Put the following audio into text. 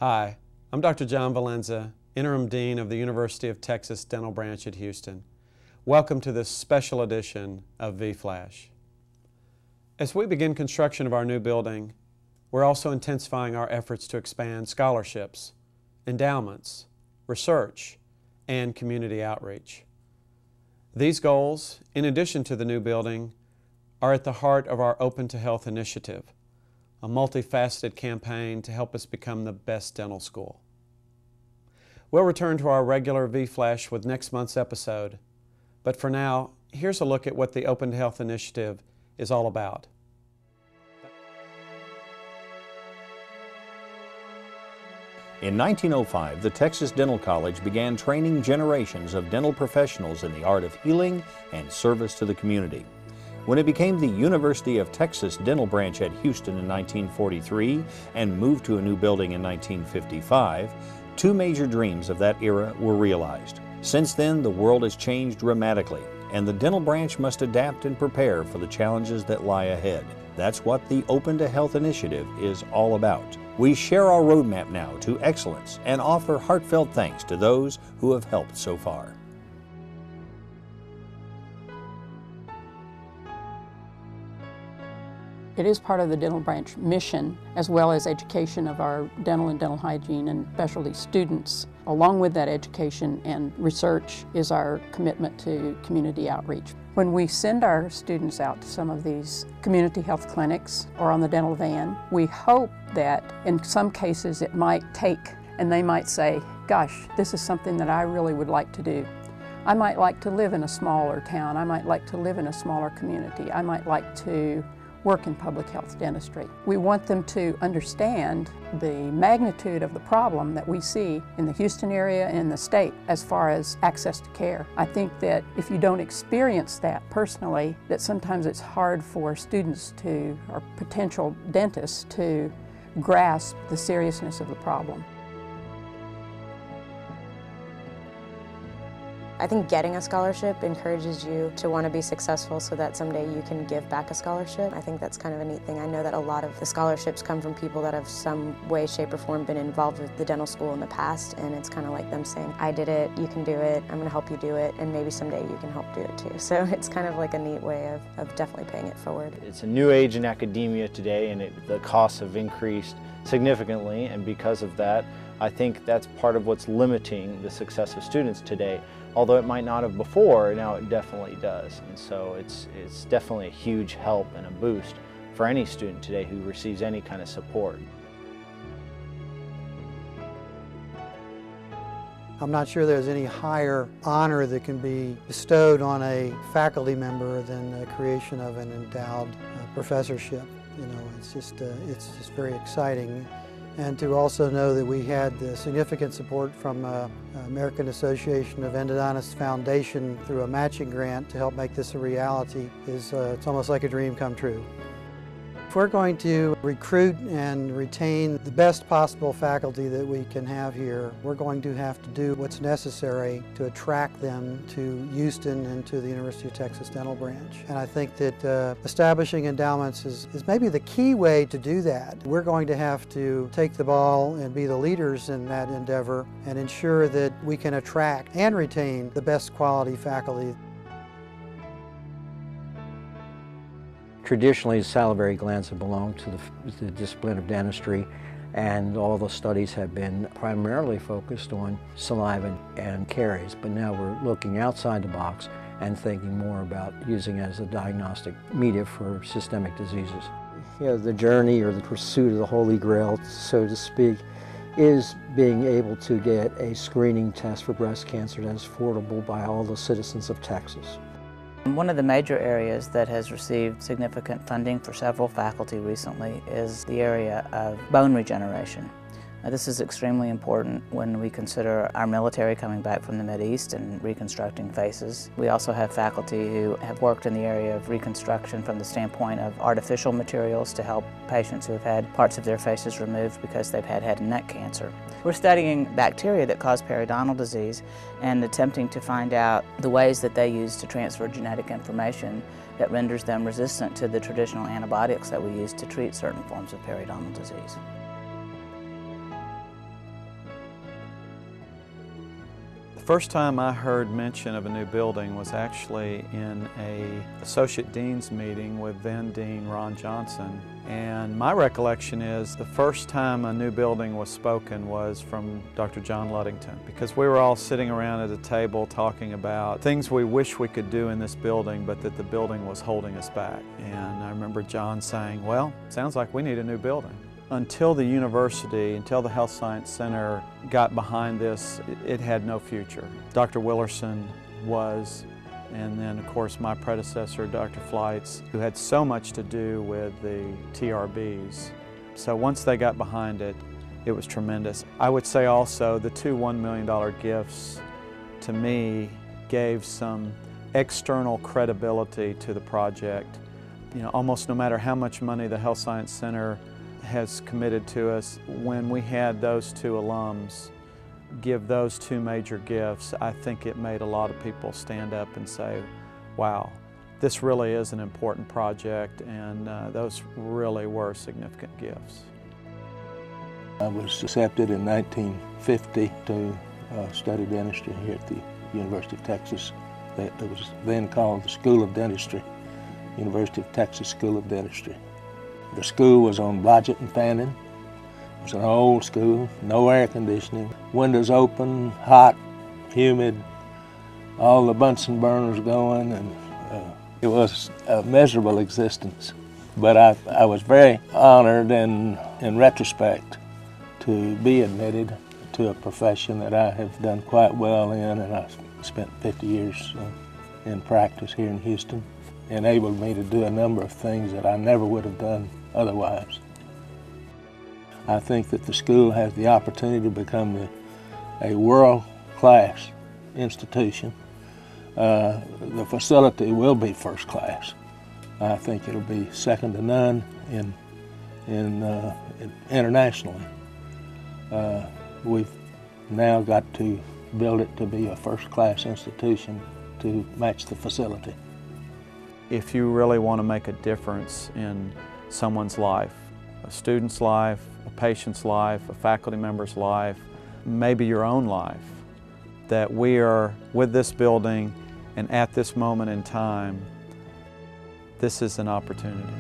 Hi, I'm Dr. John Valenza, Interim Dean of the University of Texas Dental Branch at Houston. Welcome to this special edition of V-flash. As we begin construction of our new building, we're also intensifying our efforts to expand scholarships, endowments, research, and community outreach. These goals, in addition to the new building, are at the heart of our Open to Health initiative, a multifaceted campaign to help us become the best dental school. We'll return to our regular V-flash with next month's episode, but for now, here's a look at what the Open to Health initiative is all about. In 1905, the Texas Dental College began training generations of dental professionals in the art of healing and service to the community. When it became the University of Texas Dental Branch at Houston in 1943 and moved to a new building in 1955, two major dreams of that era were realized. Since then, the world has changed dramatically, and the dental branch must adapt and prepare for the challenges that lie ahead. That's what the Open to Health initiative is all about. We share our roadmap now to excellence and offer heartfelt thanks to those who have helped so far. It is part of the dental branch mission, as well as education of our dental and dental hygiene and specialty students. Along with that education and research is our commitment to community outreach. When we send our students out to some of these community health clinics or on the dental van, we hope that in some cases it might take, and they might say, gosh, this is something that I really would like to do. I might like to live in a smaller town. I might like to live in a smaller community. I might like to work in public health dentistry. We want them to understand the magnitude of the problem that we see in the Houston area and in the state as far as access to care. I think that if you don't experience that personally, that sometimes it's hard for students to, or potential dentists to grasp the seriousness of the problem. I think getting a scholarship encourages you to want to be successful so that someday you can give back a scholarship. I think that's kind of a neat thing. I know that a lot of the scholarships come from people that have some way, shape, or form been involved with the dental school in the past, and it's kind of like them saying, I did it, you can do it, I'm going to help you do it, and maybe someday you can help do it too. So it's kind of like a neat way of definitely paying it forward. It's a new age in academia today, and the costs have increased significantly, and because of that, I think that's part of what's limiting the success of students today. Although it might not have before, now it definitely does. And so it's definitely a huge help and a boost for any student today who receives any kind of support. I'm not sure there's any higher honor that can be bestowed on a faculty member than the creation of an endowed professorship. You know, it's just very exciting. And to also know that we had significant support from American Association of Endodontists Foundation through a matching grant to help make this a reality is it's almost like a dream come true. If we're going to recruit and retain the best possible faculty that we can have here, we're going to have to do what's necessary to attract them to Houston and to the University of Texas Dental Branch. And I think that establishing endowments is maybe the key way to do that. We're going to have to take the ball and be the leaders in that endeavor and ensure that we can attract and retain the best quality faculty. Traditionally, salivary glands have belonged to the discipline of dentistry, and all the studies have been primarily focused on saliva and caries. But now we're looking outside the box and thinking more about using it as a diagnostic media for systemic diseases. You know, the journey or the pursuit of the Holy Grail, so to speak, is being able to get a screening test for breast cancer that is affordable by all the citizens of Texas. One of the major areas that has received significant funding for several faculty recently is the area of bone regeneration. This is extremely important when we consider our military coming back from the Mideast and reconstructing faces. We also have faculty who have worked in the area of reconstruction from the standpoint of artificial materials to help patients who have had parts of their faces removed because they've had head and neck cancer. We're studying bacteria that cause periodontal disease and attempting to find out the ways that they use to transfer genetic information that renders them resistant to the traditional antibiotics that we use to treat certain forms of periodontal disease. First time I heard mention of a new building was actually in an Associate Dean's meeting with then Dean Ron Johnson. And my recollection is the first time a new building was spoken was from Dr. John Ludington, because we were all sitting around at a table talking about things we wish we could do in this building, but that the building was holding us back. And I remember John saying, well, sounds like we need a new building. Until the university, until the Health Science Center got behind this, it had no future. Dr. Willerson was, and then of course my predecessor, Dr. Fleitz, who had so much to do with the TRBs. So once they got behind it, it was tremendous. I would say also the two $1 million gifts to me gave some external credibility to the project. You know, almost no matter how much money the Health Science Center has committed to us, when we had those two alums give those two major gifts, I think it made a lot of people stand up and say, wow, this really is an important project, and those really were significant gifts. I was accepted in 1950 to study dentistry here at the University of Texas. That was then called the School of Dentistry, University of Texas School of Dentistry. The school was on Blodgett and Fannin. It was an old school, no air conditioning, windows open, hot, humid, all the Bunsen burners going, and it was a miserable existence. But I was very honored and, in retrospect, to be admitted to a profession that I have done quite well in, and I've spent 50 years in practice here in Houston. Enabled me to do a number of things that I never would have done otherwise. I think that the school has the opportunity to become a world-class institution. The facility will be first class. I think it'll be second to none internationally. We've now got to build it to be a first-class institution to match the facility. If you really want to make a difference in someone's life, a student's life, a patient's life, a faculty member's life, maybe your own life, that we are with this building and at this moment in time, this is an opportunity.